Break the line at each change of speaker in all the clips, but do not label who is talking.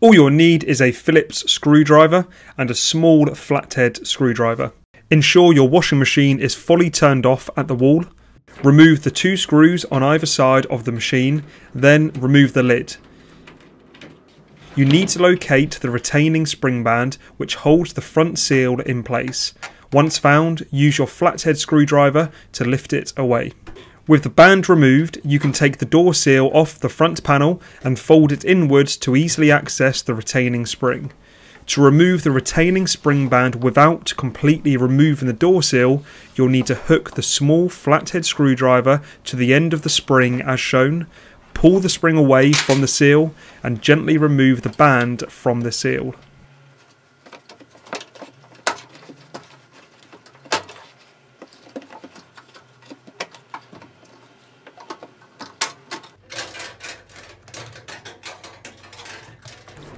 All you'll need is a Phillips screwdriver and a small flathead screwdriver. Ensure your washing machine is fully turned off at the wall. Remove the 2 screws on either side of the machine, then remove the lid. You need to locate the retaining spring band which holds the front seal in place. Once found, use your flathead screwdriver to lift it away. With the band removed, you can take the door seal off the front panel and fold it inwards to easily access the retaining spring. To remove the retaining spring band without completely removing the door seal, you'll need to hook the small flathead screwdriver to the end of the spring as shown, pull the spring away from the seal and gently remove the band from the seal.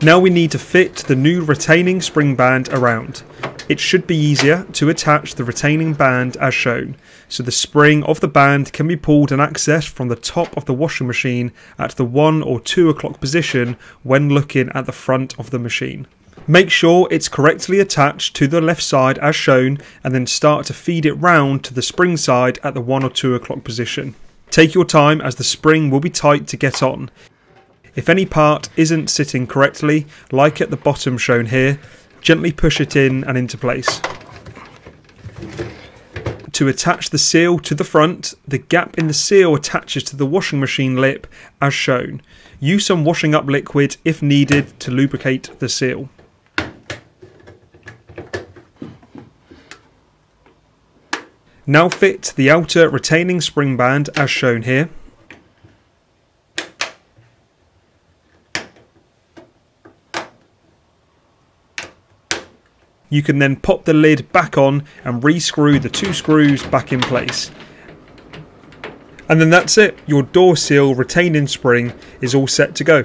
Now we need to fit the new retaining spring band around. It should be easier to attach the retaining band as shown, so the spring of the band can be pulled and accessed from the top of the washing machine at the 1 or 2 o'clock position when looking at the front of the machine. Make sure it's correctly attached to the left side as shown and then start to feed it round to the spring side at the 1 or 2 o'clock position. Take your time as the spring will be tight to get on. If any part isn't sitting correctly, like at the bottom shown here, gently push it in and into place. To attach the seal to the front, the gap in the seal attaches to the washing machine lip as shown. Use some washing up liquid if needed to lubricate the seal. Now fit the outer retaining spring band as shown here. You can then pop the lid back on and re-screw the 2 screws back in place. And then that's it, your door seal retaining spring is all set to go.